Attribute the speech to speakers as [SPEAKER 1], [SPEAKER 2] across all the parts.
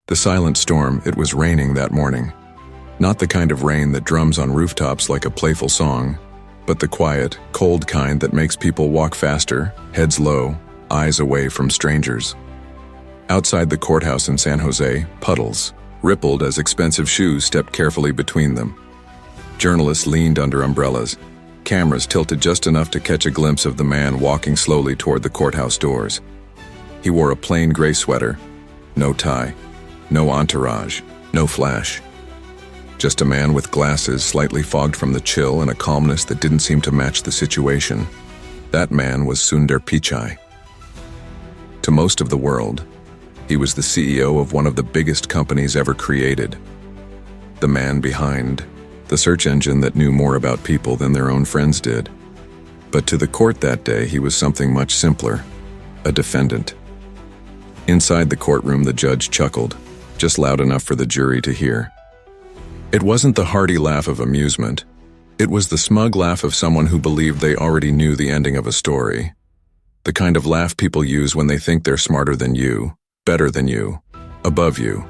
[SPEAKER 1] The silent storm, it was raining that morning. Not the kind of rain that drums on rooftops like a playful song, but the quiet, cold kind that makes people walk faster, heads low, eyes away from strangers. Outside the courthouse in San Jose, puddles rippled as expensive shoes stepped carefully between them. Journalists leaned under umbrellas, cameras tilted just enough to catch a glimpse of the man walking slowly toward the courthouse doors. He wore a plain gray sweater, no tie, no entourage, no flash. Just a man with glasses slightly fogged from the chill and a calmness that didn't seem to match the situation. That man was Sundar Pichai. To most of the world, he was the CEO of one of the biggest companies ever created. The man behind the search engine that knew more about people than their own friends did. But to the court that day, he was something much simpler, a defendant. Inside the courtroom, the judge chuckled, just loud enough for the jury to hear. It wasn't the hearty laugh of amusement. It was the smug laugh of someone who believed they already knew the ending of a story. The kind of laugh people use when they think they're smarter than you, better than you, above you.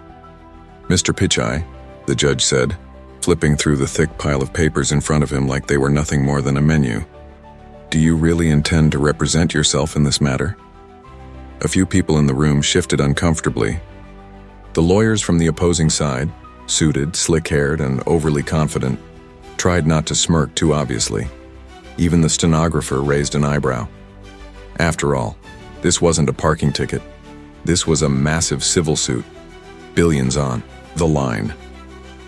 [SPEAKER 1] "Mr. Pichai," the judge said, flipping through the thick pile of papers in front of him like they were nothing more than a menu. "Do you really intend to represent yourself in this matter?" A few people in the room shifted uncomfortably. The lawyers from the opposing side, suited, slick-haired, and overly confident, tried not to smirk too obviously. Even the stenographer raised an eyebrow. After all, this wasn't a parking ticket. This was a massive civil suit. Billions on the line.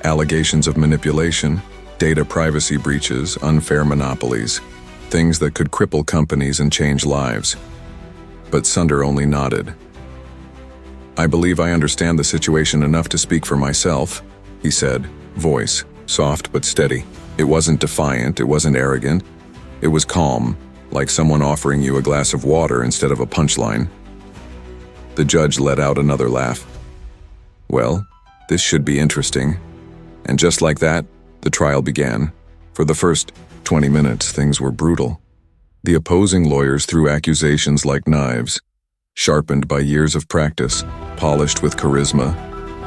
[SPEAKER 1] Allegations of manipulation, data privacy breaches, unfair monopolies, things that could cripple companies and change lives. But Sundar only nodded. "I believe I understand the situation enough to speak for myself," he said, voice soft but steady. It wasn't defiant, it wasn't arrogant. It was calm, like someone offering you a glass of water instead of a punchline. The judge let out another laugh. "Well, this should be interesting." And just like that, the trial began. For the first 20 minutes, things were brutal. The opposing lawyers threw accusations like knives, sharpened by years of practice, polished with charisma,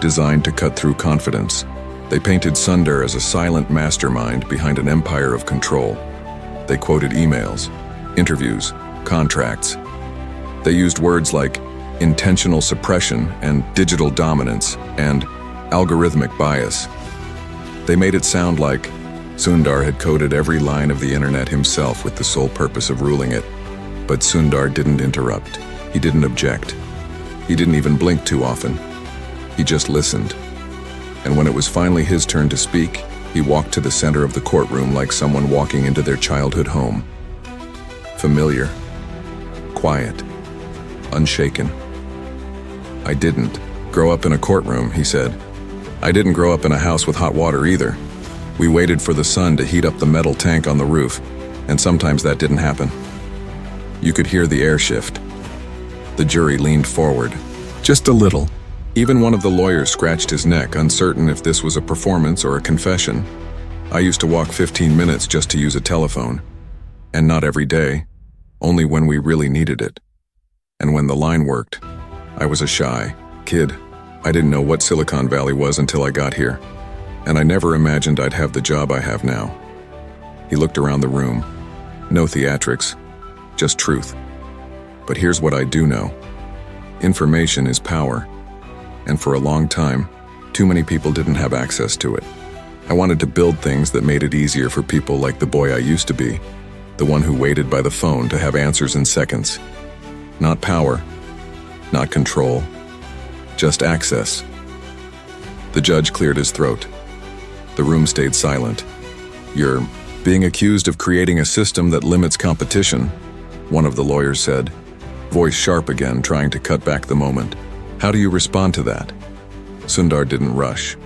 [SPEAKER 1] designed to cut through confidence. They painted Sundar as a silent mastermind behind an empire of control. They quoted emails, interviews, contracts. They used words like intentional suppression and digital dominance and algorithmic bias. They made it sound like Sundar had coded every line of the internet himself with the sole purpose of ruling it. But Sundar didn't interrupt. He didn't object. He didn't even blink too often. He just listened. And when it was finally his turn to speak, he walked to the center of the courtroom like someone walking into their childhood home. Familiar, quiet, unshaken. "I didn't grow up in a courtroom," he said. "I didn't grow up in a house with hot water either. We waited for the sun to heat up the metal tank on the roof, and sometimes that didn't happen." You could hear the air shift. The jury leaned forward, just a little. Even one of the lawyers scratched his neck, uncertain if this was a performance or a confession. "I used to walk 15 minutes just to use a telephone. And not every day, only when we really needed it. And when the line worked, I was a shy kid. I didn't know what Silicon Valley was until I got here. And I never imagined I'd have the job I have now." He looked around the room. No theatrics, just truth. "But here's what I do know. Information is power. And for a long time, too many people didn't have access to it. I wanted to build things that made it easier for people like the boy I used to be, the one who waited by the phone to have answers in seconds. Not power, not control, just access." The judge cleared his throat. The room stayed silent. "You're being accused of creating a system that limits competition," one of the lawyers said, voice sharp again, trying to cut back the moment. "How do you respond to that?" Sundar didn't rush.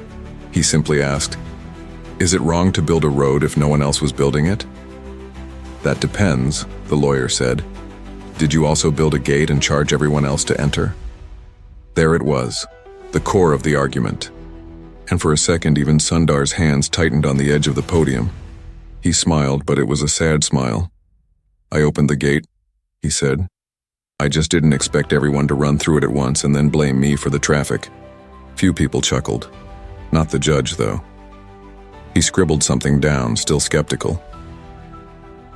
[SPEAKER 1] He simply asked, "Is it wrong to build a road if no one else was building it?" "That depends," the lawyer said. "Did you also build a gate and charge everyone else to enter?" There it was, the core of the argument. And for a second, even Sundar's hands tightened on the edge of the podium. He smiled, but it was a sad smile. "I opened the gate," he said. "I just didn't expect everyone to run through it at once and then blame me for the traffic." Few people chuckled. Not the judge, though. He scribbled something down, still skeptical.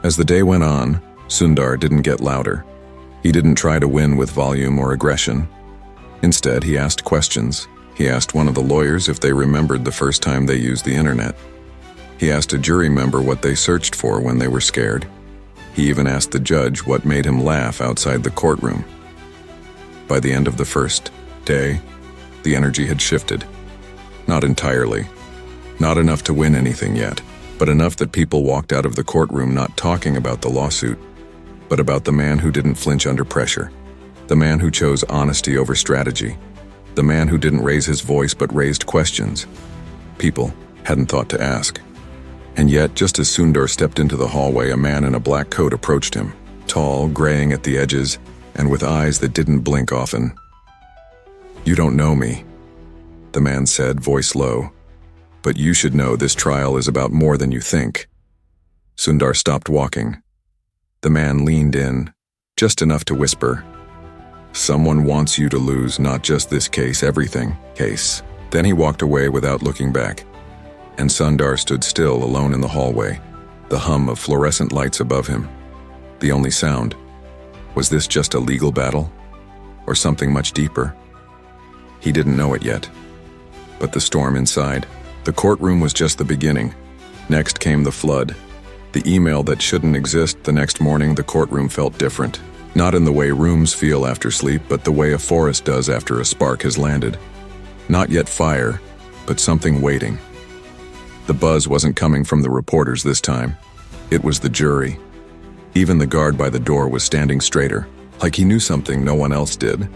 [SPEAKER 1] As the day went on, Sundar didn't get louder. He didn't try to win with volume or aggression. Instead, he asked questions. He asked one of the lawyers if they remembered the first time they used the internet. He asked a jury member what they searched for when they were scared. He even asked the judge what made him laugh outside the courtroom. By the end of the first day, the energy had shifted. Not entirely. Not enough to win anything yet, but enough that people walked out of the courtroom not talking about the lawsuit, but about the man who didn't flinch under pressure, the man who chose honesty over strategy, the man who didn't raise his voice but raised questions people hadn't thought to ask. And yet, just as Sundar stepped into the hallway, a man in a black coat approached him, tall, graying at the edges, and with eyes that didn't blink often. "You don't know me," the man said, voice low. "But you should know this trial is about more than you think." Sundar stopped walking. The man leaned in, just enough to whisper, "Someone wants you to lose not just this case, everything, case." Then he walked away without looking back, and Sundar stood still alone in the hallway, the hum of fluorescent lights above him. The only sound. Was this just a legal battle? Or something much deeper? He didn't know it yet. But the storm inside. The courtroom was just the beginning. Next came the flood. The email that shouldn't exist. The next morning, the courtroom felt different. Not in the way rooms feel after sleep, but the way a forest does after a spark has landed. Not yet fire, but something waiting. The buzz wasn't coming from the reporters this time. It was the jury. Even the guard by the door was standing straighter, like he knew something no one else did.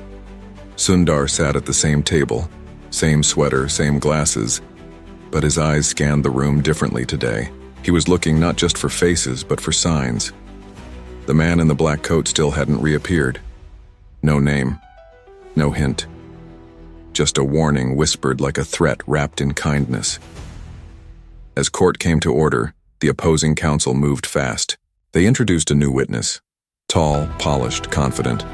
[SPEAKER 1] Sundar sat at the same table, same sweater, same glasses, but his eyes scanned the room differently today. He was looking not just for faces, but for signs. The man in the black coat still hadn't reappeared. No name, no hint. Just a warning whispered like a threat wrapped in kindness. As court came to order, the opposing counsel moved fast. They introduced a new witness, tall, polished, confident.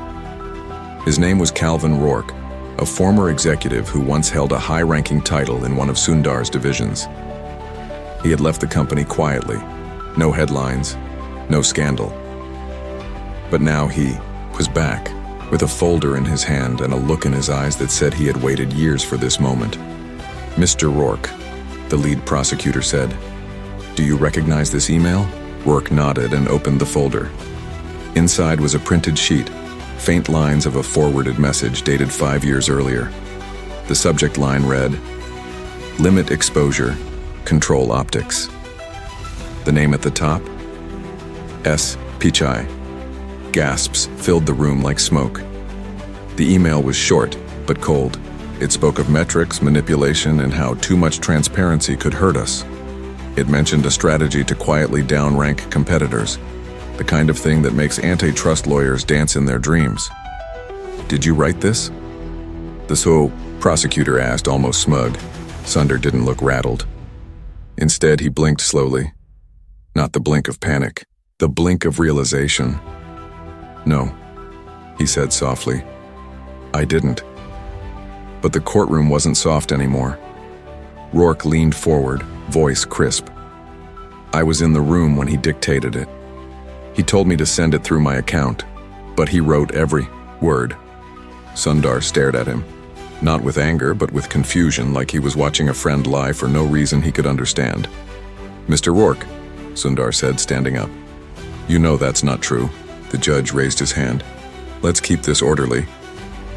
[SPEAKER 1] His name was Calvin Rourke, a former executive who once held a high-ranking title in one of Sundar's divisions. He had left the company quietly, no headlines, no scandal. But now he was back, with a folder in his hand and a look in his eyes that said he had waited years for this moment. "Mr. Rourke," the lead prosecutor said, "do you recognize this email?" Rourke nodded and opened the folder. Inside was a printed sheet, faint lines of a forwarded message dated 5 years earlier. The subject line read, "Limit exposure, control optics." The name at the top? S. Pichai. Gasps filled the room like smoke. The email was short, but cold. It spoke of metrics, manipulation, and how too much transparency could hurt us. It mentioned a strategy to quietly downrank competitors, the kind of thing that makes antitrust lawyers dance in their dreams. "Did you write this?" The prosecutor asked, almost smug. Sundar didn't look rattled. Instead, he blinked slowly. Not the blink of panic, the blink of realization. "No," he said softly. "I didn't." But the courtroom wasn't soft anymore. Rourke leaned forward, voice crisp. "I was in the room when he dictated it. He told me to send it through my account, but he wrote every word." Sundar stared at him, not with anger, but with confusion, like he was watching a friend lie for no reason he could understand. "Mr. Rourke," Sundar said, standing up. "You know that's not true." The judge raised his hand. "Let's keep this orderly."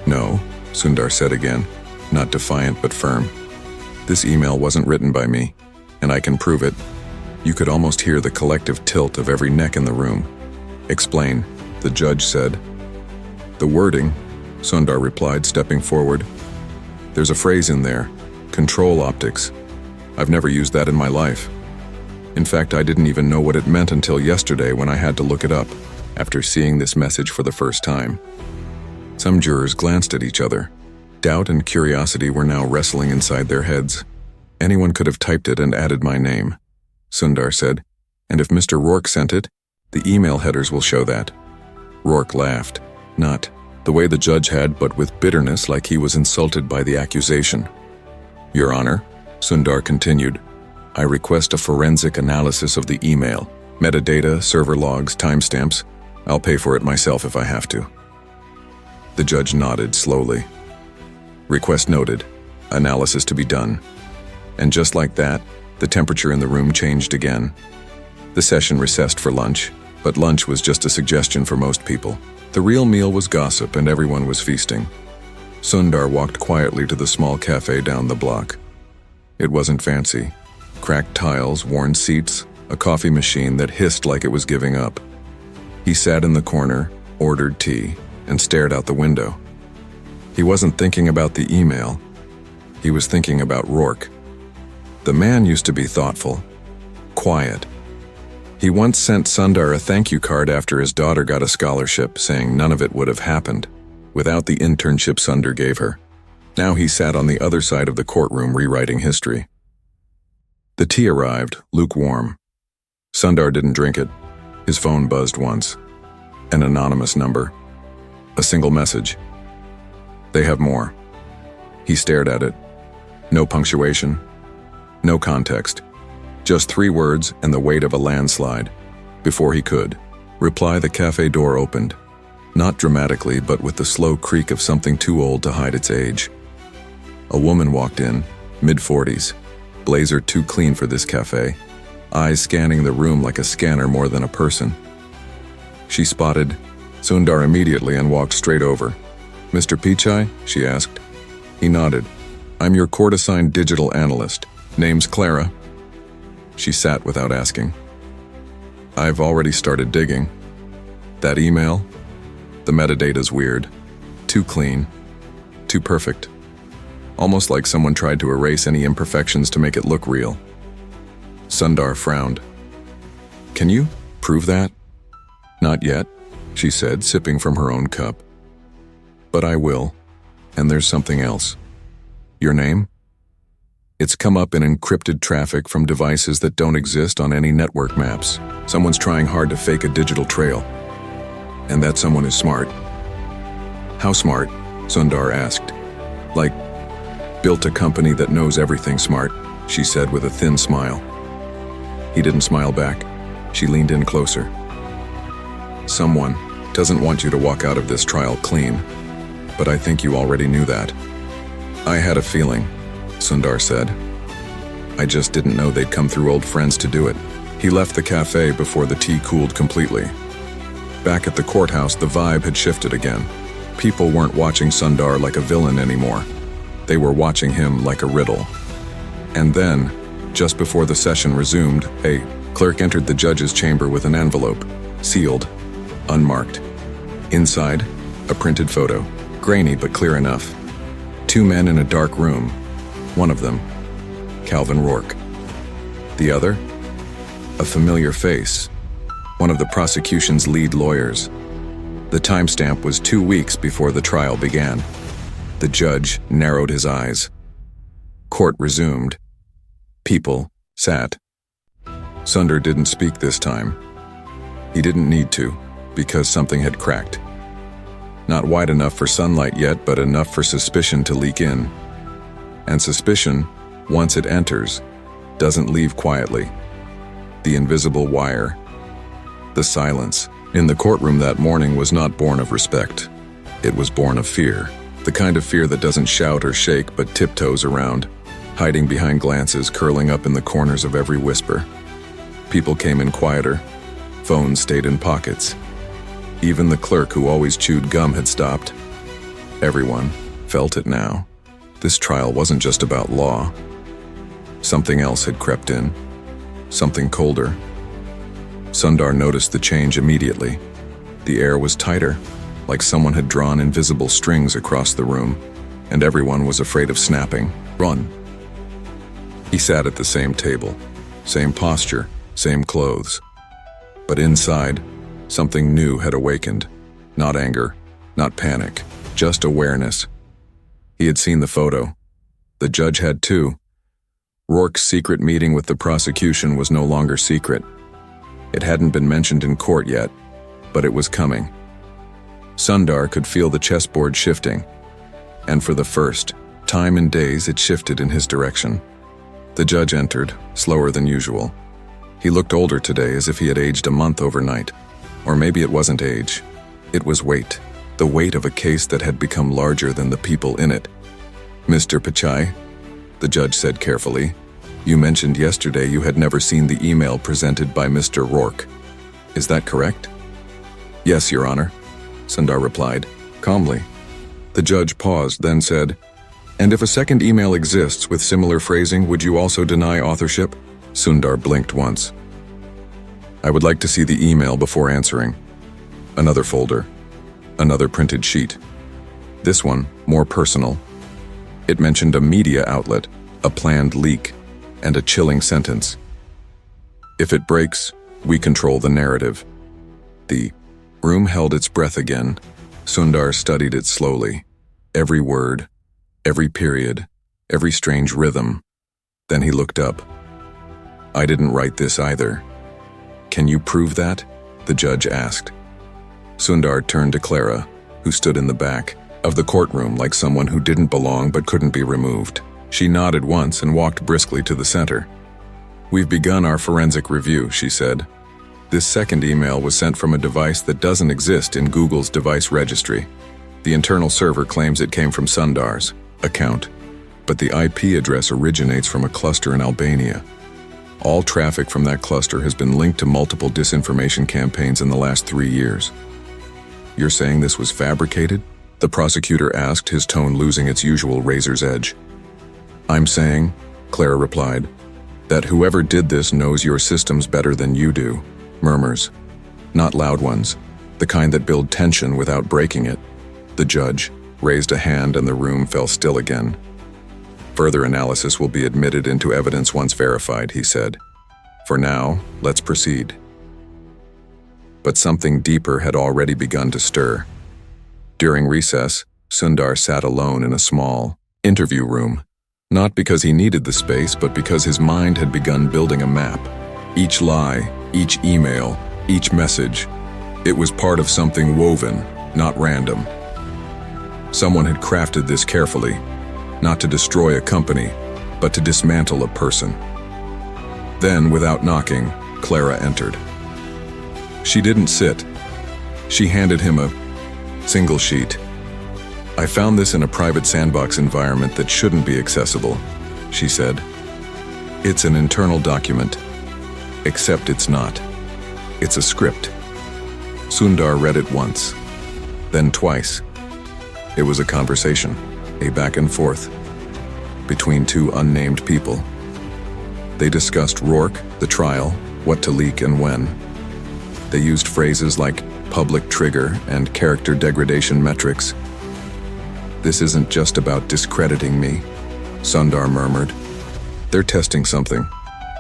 [SPEAKER 1] "No," Sundar said again, not defiant but firm. "This email wasn't written by me, and I can prove it." You could almost hear the collective tilt of every neck in the room. "Explain," the judge said. "The wording," Sundar replied, stepping forward. "There's a phrase in there, control optics. I've never used that in my life. In fact, I didn't even know what it meant until yesterday when I had to look it up, after seeing this message for the first time." Some jurors glanced at each other. Doubt and curiosity were now wrestling inside their heads. "Anyone could have typed it and added my name," Sundar said, "and if Mr. Rourke sent it, the email headers will show that." Rourke laughed, not the way the judge had, but with bitterness, like he was insulted by the accusation. Your Honor, Sundar continued, I request a forensic analysis of the email, metadata, server logs, timestamps. I'll pay for it myself if I have to. The judge nodded slowly. Request noted. Analysis to be done. And just like that, the temperature in the room changed again. The session recessed for lunch, but lunch was just a suggestion for most people. The real meal was gossip and everyone was feasting. Sundar walked quietly to the small cafe down the block. It wasn't fancy. Cracked tiles, worn seats, a coffee machine that hissed like it was giving up. He sat in the corner, ordered tea, and stared out the window. He wasn't thinking about the email. He was thinking about Rourke. The man used to be thoughtful, quiet. He once sent Sundar a thank you card after his daughter got a scholarship, saying none of it would have happened without the internship Sundar gave her. Now he sat on the other side of the courtroom rewriting history. The tea arrived, lukewarm. Sundar didn't drink it. His phone buzzed once. An anonymous number. A single message. They have more. He stared at it. No punctuation. No context. Just 3 words and the weight of a landslide. Before he could reply, the cafe door opened. Not dramatically, but with the slow creak of something too old to hide its age. A woman walked in, mid-40s, blazer too clean for this cafe, eyes scanning the room like a scanner more than a person. She spotted Sundar immediately and walked straight over. Mr. Pichai? She asked. He nodded. I'm your court-assigned digital analyst. Name's Clara. She sat without asking. I've already started digging. That email? The metadata's weird. Too clean. Too perfect. Almost like someone tried to erase any imperfections to make it look real. Sundar frowned. Can you prove that? Not yet, she said, sipping from her own cup. But I will. And there's something else. Your name? It's come up in encrypted traffic from devices that don't exist on any network maps. Someone's trying hard to fake a digital trail. And that someone is smart. How smart? Sundar asked. Like, built a company that knows everything smart, she said with a thin smile. He didn't smile back. She leaned in closer. Someone doesn't want you to walk out of this trial clean, but I think you already knew that. I had a feeling, Sundar said. I just didn't know they'd come through old friends to do it. He left the cafe before the tea cooled completely. Back at the courthouse, the vibe had shifted again. People weren't watching Sundar like a villain anymore. They were watching him like a riddle. And then, just before the session resumed, a clerk entered the judge's chamber with an envelope, sealed, unmarked. Inside, a printed photo, grainy but clear enough. 2 men in a dark room. One of them, Calvin Rourke. The other, a familiar face, one of the prosecution's lead lawyers. The timestamp was 2 weeks before the trial began. The judge narrowed his eyes. Court resumed. People sat. Sundar didn't speak this time. He didn't need to, because something had cracked. Not wide enough for sunlight yet, but enough for suspicion to leak in. And suspicion, once it enters, doesn't leave quietly. The invisible wire. The silence in the courtroom that morning was not born of respect. It was born of fear. The kind of fear that doesn't shout or shake but tiptoes around, hiding behind glances curling up in the corners of every whisper. People came in quieter. Phones stayed in pockets. Even the clerk who always chewed gum had stopped. Everyone felt it now. This trial wasn't just about law. Something else had crept in. Something colder. Sundar noticed the change immediately. The air was tighter, like someone had drawn invisible strings across the room, and everyone was afraid of snapping. Run. He sat at the same table, same posture, same clothes. But inside, something new had awakened. Not anger, not panic, just awareness. He had seen the photo. The judge had too. Rourke's secret meeting with the prosecution was no longer secret. It hadn't been mentioned in court yet, but it was coming. Sundar could feel the chessboard shifting, and for the first Time and days it shifted in his direction. The judge entered, slower than usual. He looked older today, as if he had aged a month overnight. Or maybe it wasn't age. It was weight. The weight of a case that had become larger than the people in it. "Mr. Pichai," the judge said carefully, "you mentioned yesterday you had never seen the email presented by Mr. Rourke. Is that correct?" "Yes, Your Honor," Sundar replied, calmly. The judge paused, then said, "And if a second email exists with similar phrasing, would you also deny authorship?" Sundar blinked once. "I would like to see the email before answering." Another folder. Another printed sheet. This one, more personal. It mentioned a media outlet, a planned leak, and a chilling sentence. "If it breaks, we control the narrative." The room held its breath again. Sundar studied it slowly. Every word, every period, every strange rhythm. Then he looked up. "I didn't write this either." "Can you prove that?" the judge asked. Sundar turned to Clara, who stood in the back of the courtroom like someone who didn't belong but couldn't be removed. She nodded once and walked briskly to the center. "We've begun our forensic review," she said. "This second email was sent from a device that doesn't exist in Google's device registry. The internal server claims it came from Sundar's account, but the IP address originates from a cluster in Albania. All traffic from that cluster has been linked to multiple disinformation campaigns in the last 3 years." "You're saying this was fabricated?" the prosecutor asked, his tone losing its usual razor's edge. "I'm saying," Clara replied, "that whoever did this knows your systems better than you do." Murmurs. Not loud ones, the kind that build tension without breaking it. The judge raised a hand and the room fell still again. "Further analysis will be admitted into evidence once verified," he said. "For now, let's proceed." But something deeper had already begun to stir. During recess, Sundar sat alone in a small interview room, not because he needed the space, but because his mind had begun building a map. Each lie, each email, each message, it was part of something woven, not random. Someone had crafted this carefully, not to destroy a company, but to dismantle a person. Then, without knocking, Clara entered. She didn't sit. She handed him a single sheet. "I found this in a private sandbox environment that shouldn't be accessible," she said. "It's an internal document. Except it's not. It's a script." Sundar read it once, then twice. It was a conversation, a back and forth, between two unnamed people. They discussed Rourke, the trial, what to leak and when. They used phrases like public trigger and character degradation metrics. "This isn't just about discrediting me," Sundar murmured. "They're testing something.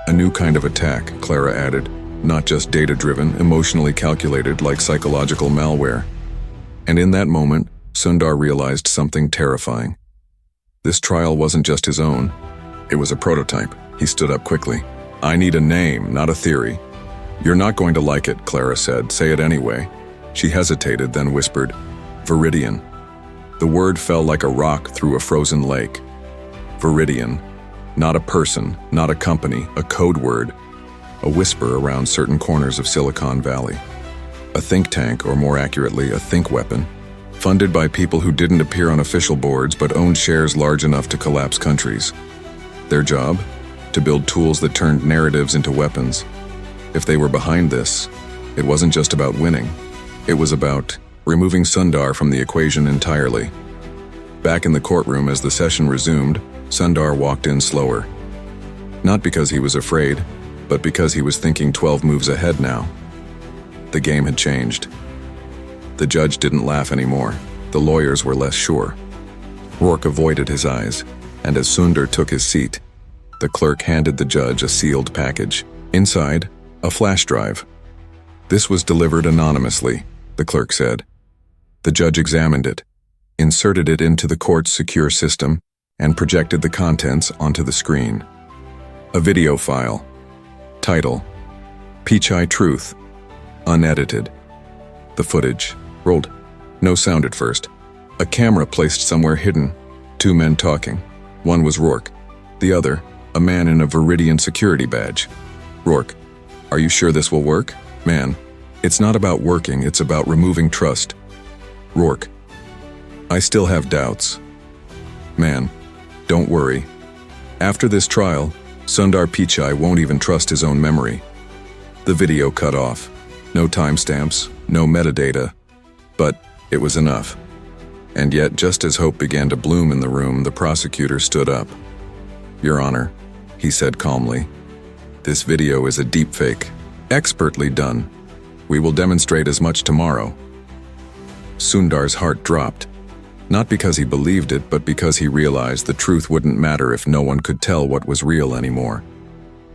[SPEAKER 1] A new kind of attack," Clara added. "Not just data-driven, emotionally calculated like psychological malware." And in that moment, Sundar realized something terrifying. This trial wasn't just his own. It was a prototype. He stood up quickly. "I need a name, not a theory." "You're not going to like it," Clara said. "Say it anyway." She hesitated, then whispered, "Viridian." The word fell like a rock through a frozen lake. Viridian. Not a person, not a company, a code word. A whisper around certain corners of Silicon Valley. A think tank, or more accurately, a think weapon. Funded by people who didn't appear on official boards but owned shares large enough to collapse countries. Their job? To build tools that turned narratives into weapons. If they were behind this, it wasn't just about winning. It was about removing Sundar from the equation entirely. Back in the courtroom as the session resumed, Sundar walked in slower. Not because he was afraid, but because he was thinking 12 moves ahead now. The game had changed. The judge didn't laugh anymore. The lawyers were less sure. Rourke avoided his eyes, and as Sundar took his seat, the clerk handed the judge a sealed package. Inside, a flash drive. "This was delivered anonymously," the clerk said. The judge examined it, inserted it into the court's secure system, and projected the contents onto the screen. A video file. Title: Pichai Truth. Unedited. The footage rolled. No sound at first. A camera placed somewhere hidden. Two men talking. One was Rourke. The other, a man in a Viridian security badge. Rourke, are you sure this will work? Man, it's not about working, it's about removing trust. Rourke, I still have doubts. Man, don't worry. After this trial, Sundar Pichai won't even trust his own memory. The video cut off. No timestamps, no metadata. But it was enough. And yet, just as hope began to bloom in the room, the prosecutor stood up. Your Honor, he said calmly, this video is a deepfake, expertly done. We will demonstrate as much tomorrow. Sundar's heart dropped. Not because he believed it, but because he realized the truth wouldn't matter if no one could tell what was real anymore.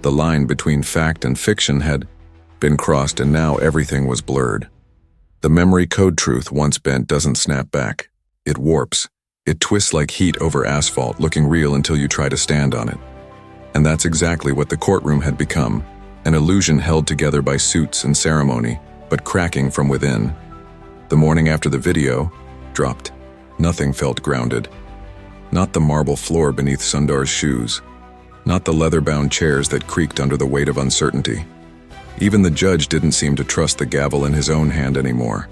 [SPEAKER 1] The line between fact and fiction had been crossed, and now everything was blurred. The memory code truth once bent doesn't snap back. It warps. It twists like heat over asphalt, looking real until you try to stand on it. And that's exactly what the courtroom had become, an illusion held together by suits and ceremony, but cracking from within. The morning after the video dropped, nothing felt grounded. Not the marble floor beneath Sundar's shoes. Not the leather-bound chairs that creaked under the weight of uncertainty. Even the judge didn't seem to trust the gavel in his own hand anymore.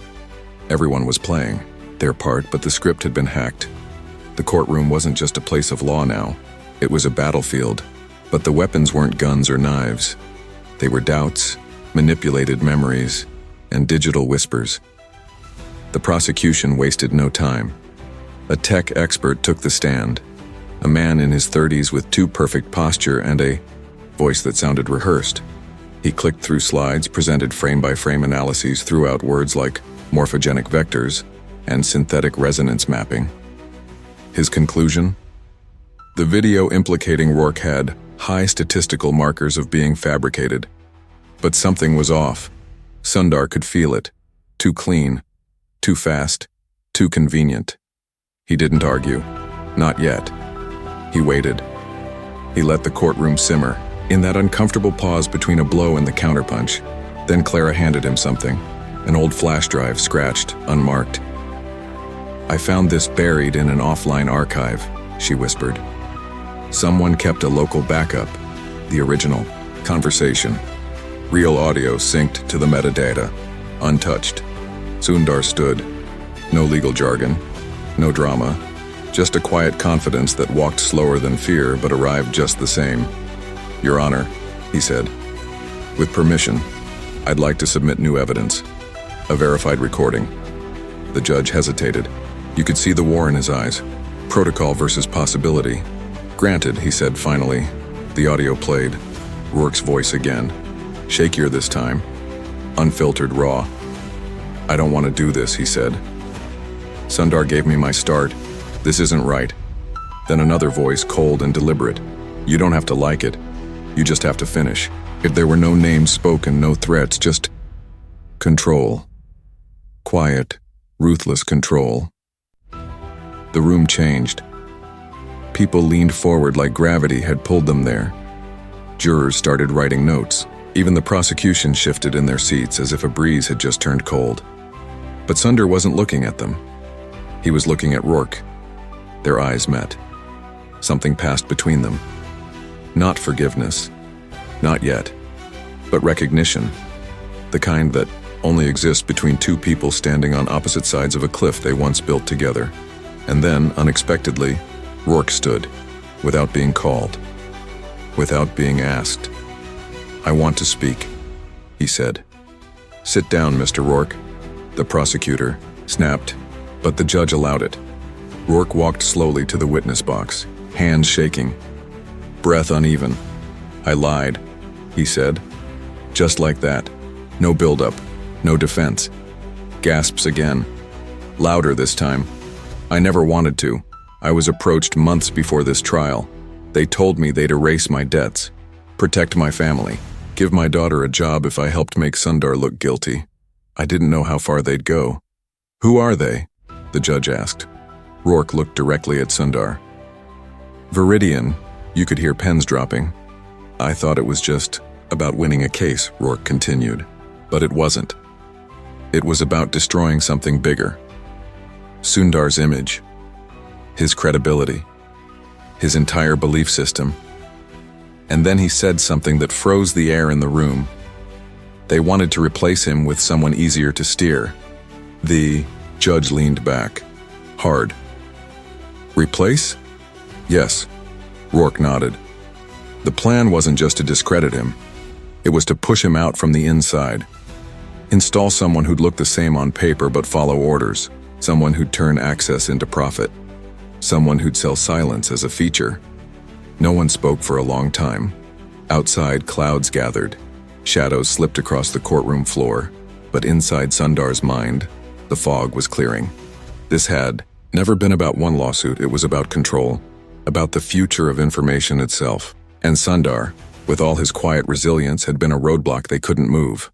[SPEAKER 1] Everyone was playing their part, but the script had been hacked. The courtroom wasn't just a place of law now. It was a battlefield. But the weapons weren't guns or knives. They were doubts, manipulated memories, and digital whispers. The prosecution wasted no time. A tech expert took the stand. A man in his 30s with too perfect posture and a voice that sounded rehearsed. He clicked through slides, presented frame-by-frame analyses, threw out words like morphogenic vectors and synthetic resonance mapping. His conclusion? The video implicating Rourke had high statistical markers of being fabricated. But something was off. Sundar could feel it. Too clean, too fast, too convenient. He didn't argue. Not yet. He waited. He let the courtroom simmer, in that uncomfortable pause between a blow and the counterpunch. Then Clara handed him something, an old flash drive, scratched, unmarked. I found this buried in an offline archive, she whispered. Someone kept a local backup, the original conversation. Real audio synced to the metadata, untouched. Sundar stood. No legal jargon, no drama, just a quiet confidence that walked slower than fear but arrived just the same. Your Honor, he said, with permission, I'd like to submit new evidence, a verified recording. The judge hesitated. You could see the war in his eyes. Protocol versus possibility. Granted, he said finally. The audio played. Rourke's voice again. Shakier this time. Unfiltered, raw. I don't want to do this, he said. Sundar gave me my start. This isn't right. Then another voice, cold and deliberate. You don't have to like it. You just have to finish. If there were no names spoken, no threats, just control. Quiet, ruthless control. The room changed. People leaned forward like gravity had pulled them there. Jurors started writing notes. Even the prosecution shifted in their seats as if a breeze had just turned cold. But Sundar wasn't looking at them. He was looking at Rourke. Their eyes met. Something passed between them. Not forgiveness. Not yet. But recognition. The kind that only exists between two people standing on opposite sides of a cliff they once built together. And then, unexpectedly, Rourke stood, without being called, without being asked. I want to speak, he said. Sit down, Mr. Rourke, the prosecutor snapped, but the judge allowed it. Rourke walked slowly to the witness box, hands shaking, breath uneven. I lied, he said. Just like that. No build-up, no defense. Gasps again. Louder this time. I never wanted to. I was approached months before this trial. They told me they'd erase my debts, protect my family, give my daughter a job if I helped make Sundar look guilty. I didn't know how far they'd go. Who are they? The judge asked. Rourke looked directly at Sundar. Viridian, you could hear pens dropping. I thought it was just about winning a case, Rourke continued. But it wasn't. It was about destroying something bigger. Sundar's image. his credibility, his entire belief system. And then he said something that froze the air in the room. They wanted to replace him with someone easier to steer. The judge leaned back, hard. Replace? Yes. Rourke nodded. The plan wasn't just to discredit him. It was to push him out from the inside. Install someone who'd look the same on paper but follow orders. Someone who'd turn access into profit. Someone who'd sell silence as a feature. No one spoke for a long time. Outside, clouds gathered. Shadows slipped across the courtroom floor. But inside Sundar's mind, the fog was clearing. This had never been about one lawsuit. It was about control, about the future of information itself. And Sundar, with all his quiet resilience, had been a roadblock they couldn't move.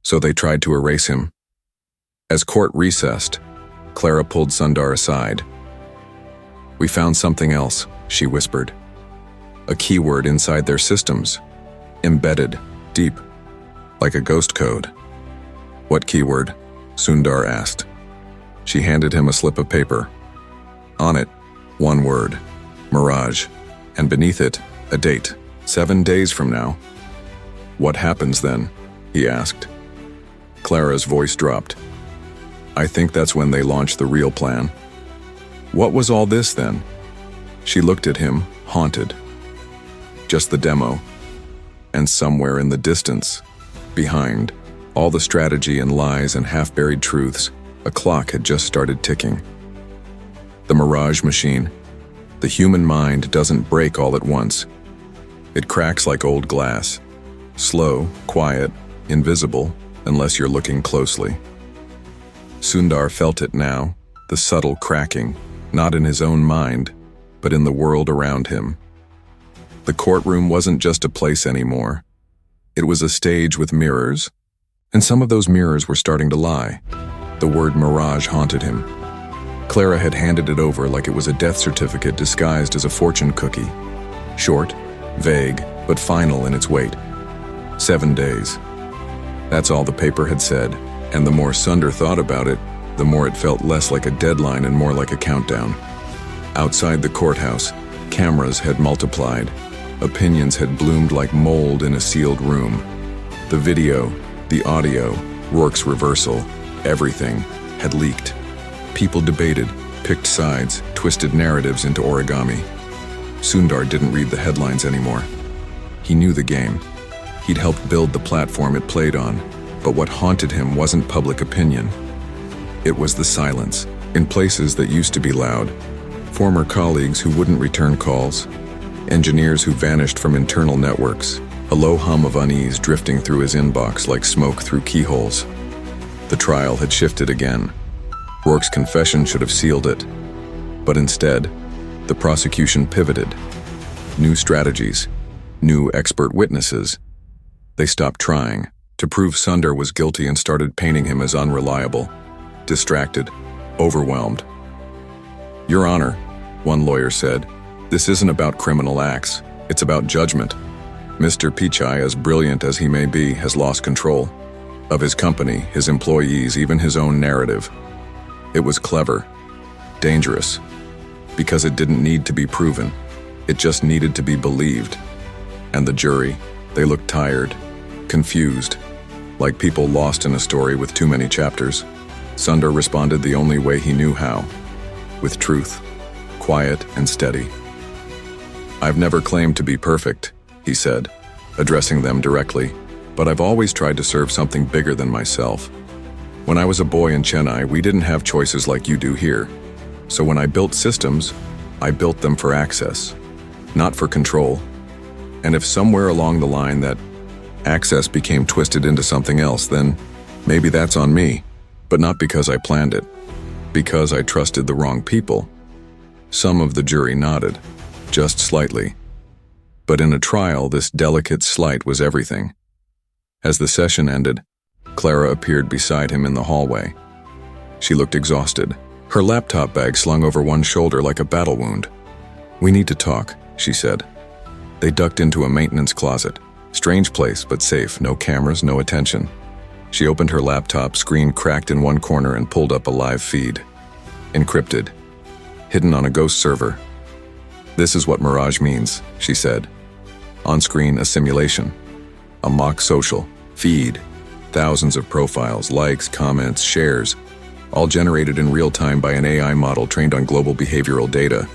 [SPEAKER 1] So they tried to erase him. As court recessed, Clara pulled Sundar aside. "We found something else," she whispered. A keyword inside their systems, embedded, deep, like a ghost code. "What keyword?" Sundar asked. She handed him a slip of paper. On it, one word, mirage, and beneath it, a date, 7 days from now. "What happens then?" he asked. Clara's voice dropped. "I think that's when they launch the real plan." "What was all this then?" She looked at him, haunted. Just the demo. And somewhere in the distance, behind all the strategy and lies and half-buried truths, a clock had just started ticking. The mirage machine. The human mind doesn't break all at once. It cracks like old glass. Slow, quiet, invisible, unless you're looking closely. Sundar felt it now, the subtle cracking, not in his own mind, but in the world around him. The courtroom wasn't just a place anymore. It was a stage with mirrors, and some of those mirrors were starting to lie. The word mirage haunted him. Clara had handed it over like it was a death certificate disguised as a fortune cookie. Short, vague, but final in its weight. 7 days. That's all the paper had said, and the more Sundar thought about it, the more it felt less like a deadline and more like a countdown. Outside the courthouse, cameras had multiplied. Opinions had bloomed like mold in a sealed room. The video, the audio, Rourke's reversal, everything had leaked. People debated, picked sides, twisted narratives into origami. Sundar didn't read the headlines anymore. He knew the game. He'd helped build the platform it played on, but what haunted him wasn't public opinion. It was the silence, in places that used to be loud. Former colleagues who wouldn't return calls, engineers who vanished from internal networks, a low hum of unease drifting through his inbox like smoke through keyholes. The trial had shifted again. Rourke's confession should have sealed it. But instead, the prosecution pivoted. New strategies, new expert witnesses. They stopped trying to prove Sundar was guilty and started painting him as unreliable, distracted, overwhelmed. "Your Honor," one lawyer said, "this isn't about criminal acts. It's about judgment. Mr. Pichai, as brilliant as he may be, has lost control of his company, his employees, even his own narrative. It was clever, dangerous, because it didn't need to be proven. It just needed to be believed." And the jury, they looked tired, confused, like people lost in a story with too many chapters. Sundar responded the only way he knew how, with truth, quiet and steady. "I've never claimed to be perfect," he said, addressing them directly, "but I've always tried to serve something bigger than myself. When I was a boy in Chennai, we didn't have choices like you do here. So when I built systems, I built them for access, not for control. And if somewhere along the line that access became twisted into something else, then maybe that's on me, but not because I planned it, because I trusted the wrong people." Some of the jury nodded, just slightly. But in a trial, this delicate slight was everything. As the session ended, Clara appeared beside him in the hallway. She looked exhausted, her laptop bag slung over one shoulder like a battle wound. "We need to talk," she said. They ducked into a maintenance closet. Strange place, but safe, no cameras, no attention. She opened her laptop, screen cracked in one corner, and pulled up a live feed. Encrypted. hidden on a ghost server. This is what mirage means, she said. On screen, a simulation. A mock social feed. Thousands of profiles, likes, comments, shares, all generated in real time by an AI model trained on global behavioral data.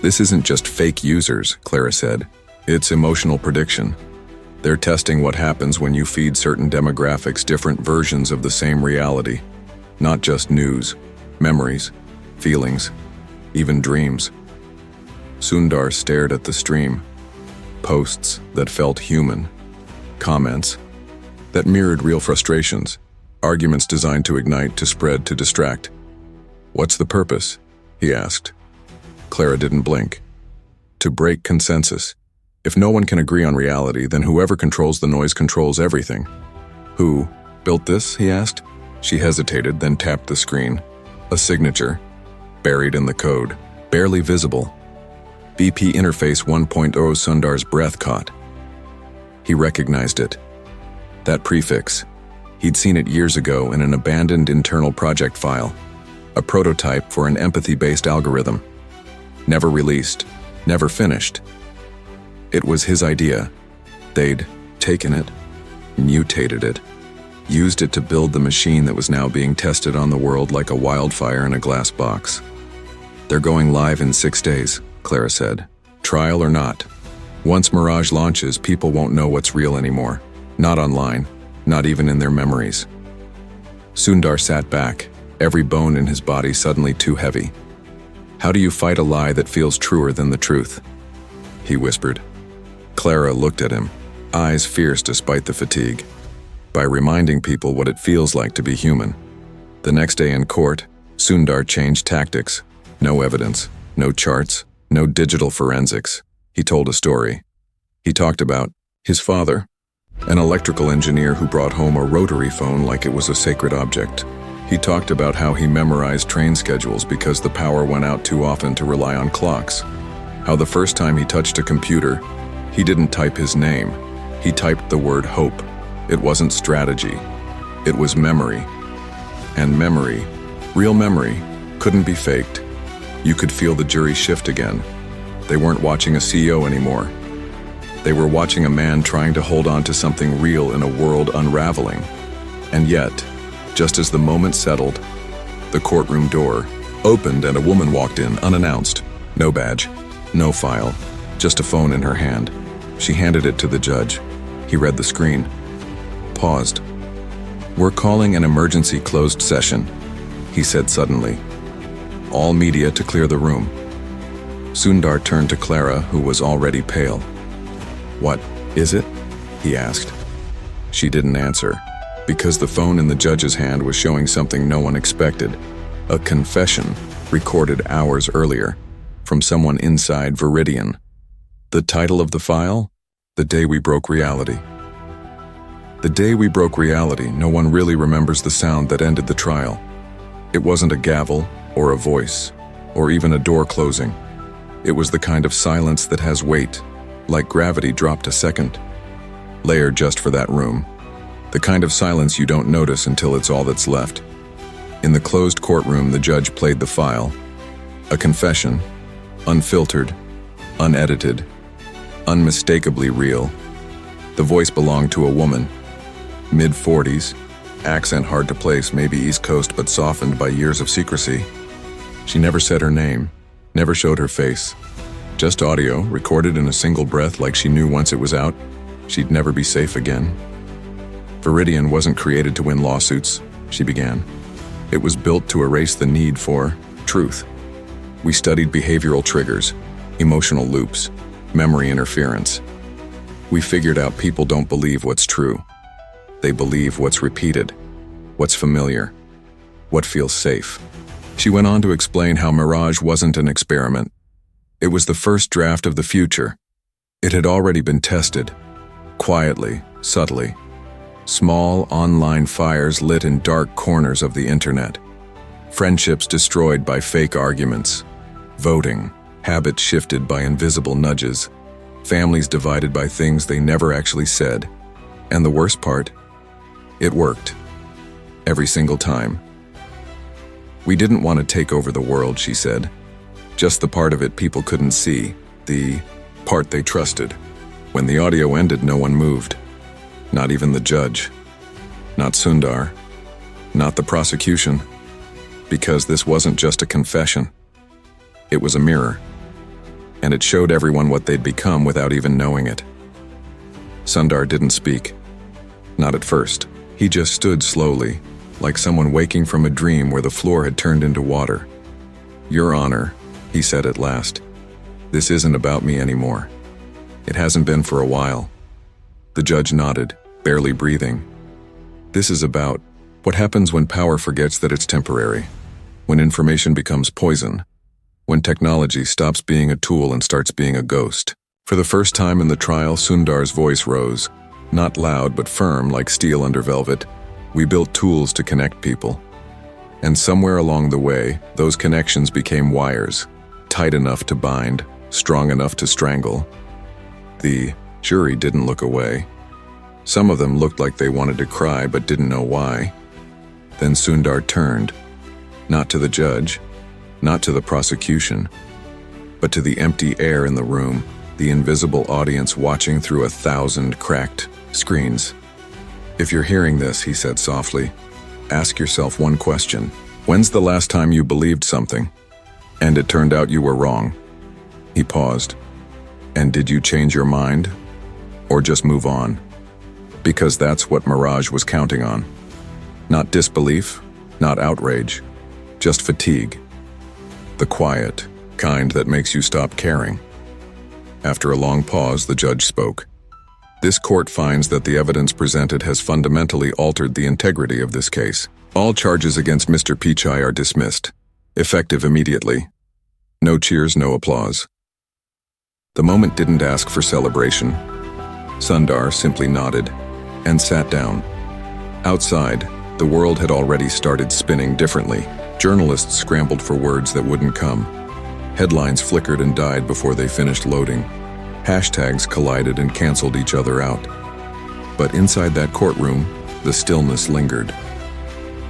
[SPEAKER 1] This isn't just fake users, Clara said. It's emotional prediction. They're testing what happens when you feed certain demographics different versions of the same reality. Not just news, memories, feelings, even dreams. Sundar stared at the stream. Posts that felt human. Comments that mirrored real frustrations. Arguments designed to ignite, to spread, to distract. What's the purpose? He asked. Clara didn't blink. To break consensus. If no one can agree on reality, then whoever controls the noise controls everything. Who built this? He asked. She hesitated, then tapped the screen. A signature, buried in the code, barely visible. BP Interface 1.0. Sundar's breath caught. He recognized it. That prefix. He'd seen it years ago in an abandoned internal project file. A prototype for an empathy-based algorithm. Never released, never finished. It was his idea. They'd taken it, mutated it, used it to build the machine that was now being tested on the world like a wildfire in a glass box. They're going live in 6 days, Clara said. Trial or not. Once Mirage launches, people won't know what's real anymore. Not online, not even in their memories. Sundar sat back, every bone in his body suddenly too heavy. How do you fight a lie that feels truer than the truth? He whispered. Clara looked at him, eyes fierce despite the fatigue. By reminding people what it feels like to be human. The next day in court, Sundar changed tactics. No evidence, no charts, no digital forensics. He told a story. He talked about his father, an electrical engineer who brought home a rotary phone like it was a sacred object. He talked about how he memorized train schedules because the power went out too often to rely on clocks. How the first time he touched a computer, he didn't type his name. He typed the word hope. It wasn't strategy. It was memory. And memory, real memory, couldn't be faked. You could feel the jury shift again. They weren't watching a CEO anymore. They were watching a man trying to hold on to something real in a world unraveling. And yet, just as the moment settled, the courtroom door opened and a woman walked in unannounced. No badge, no file, just a phone in her hand. She handed it to the judge. He read the screen. Paused. We're calling an emergency closed session, he said suddenly. All media to clear the room. Sundar turned to Clara, who was already pale. What is it? He asked. She didn't answer, because the phone in the judge's hand was showing something no one expected. A confession recorded hours earlier from someone inside Viridian. The title of the file? The Day We Broke Reality. The day we broke reality, no one really remembers the sound that ended the trial. It wasn't a gavel, or a voice, or even a door closing. It was the kind of silence that has weight, like gravity dropped a second, layered just for that room. The kind of silence you don't notice until it's all that's left. In the closed courtroom, the judge played the file. A confession, unfiltered, unedited, unmistakably real. The voice belonged to a woman, mid-40s, accent hard to place, maybe East Coast but softened by years of secrecy. She never said her name, never showed her face. Just audio, recorded in a single breath like she knew once it was out, she'd never be safe again. Viridian wasn't created to win lawsuits, she began. It was built to erase the need for truth. We studied behavioral triggers, emotional loops, memory interference. We figured out people don't believe what's true. They believe what's repeated, what's familiar, what feels safe. She went on to explain how Mirage wasn't an experiment. It was the first draft of the future. It had already been tested, quietly, subtly. Small online fires lit in dark corners of the internet. Friendships destroyed by fake arguments. Voting, habits shifted by invisible nudges. Families divided by things they never actually said. And the worst part? It worked. Every single time. We didn't want to take over the world, she said. Just the part of it people couldn't see, the part they trusted. When the audio ended, no one moved. Not even the judge. Not Sundar. Not the prosecution. Because this wasn't just a confession. It was a mirror. And it showed everyone what they'd become without even knowing it. Sundar didn't speak. Not at first. He just stood slowly, like someone waking from a dream where the floor had turned into water. "Your Honor," he said at last, "this isn't about me anymore. It hasn't been for a while." The judge nodded, barely breathing. "This is about what happens when power forgets that it's temporary, when information becomes poison, when technology stops being a tool and starts being a ghost." For the first time in the trial, Sundar's voice rose, not loud but firm like steel under velvet. "We built tools to connect people. And somewhere along the way, those connections became wires, tight enough to bind, strong enough to strangle." The jury didn't look away. Some of them looked like they wanted to cry but didn't know why. Then Sundar turned, not to the judge, not to the prosecution, but to the empty air in the room, the invisible audience watching through 1,000 cracked screens. "If you're hearing this," he said softly, "ask yourself one question. When's the last time you believed something, and it turned out you were wrong?" He paused. "And did you change your mind, or just move on?" Because that's what Mirage was counting on. Not disbelief, not outrage, just fatigue. The quiet kind that makes you stop caring. After a long pause, the judge spoke. "This court finds that the evidence presented has fundamentally altered the integrity of this case. All charges against Mr. Pichai are dismissed, effective immediately. No cheers, no applause." The moment didn't ask for celebration. Sundar simply nodded and sat down. Outside, the world had already started spinning differently. Journalists scrambled for words that wouldn't come. Headlines flickered and died before they finished loading. Hashtags collided and canceled each other out. But inside that courtroom, the stillness lingered.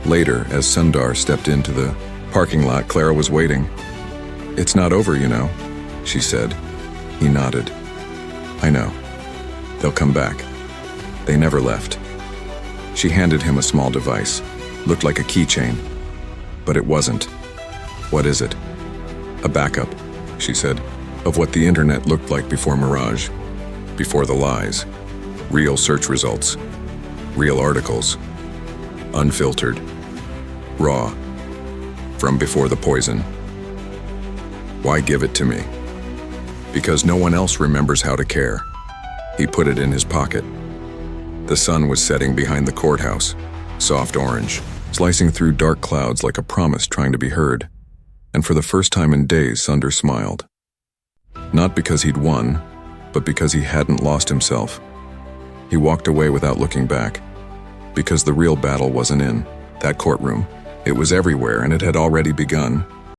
[SPEAKER 1] Later, as Sundar stepped into the parking lot, Clara was waiting. "It's not over, you know," she said. He nodded. "I know. They'll come back." They never left. She handed him a small device. Looked like a keychain. But it wasn't. "What is it?" "A backup," she said, "of what the internet looked like before Mirage, before the lies. Real search results, real articles, unfiltered, raw, from before the poison." "Why give it to me?" "Because no one else remembers how to care." He put it in his pocket. The sun was setting behind the courthouse, soft orange, slicing through dark clouds like a promise trying to be heard. And for the first time in days, Sundar smiled. Not because he'd won, but because he hadn't lost himself. He walked away without looking back, because the real battle wasn't in that courtroom. It was everywhere, and it had already begun.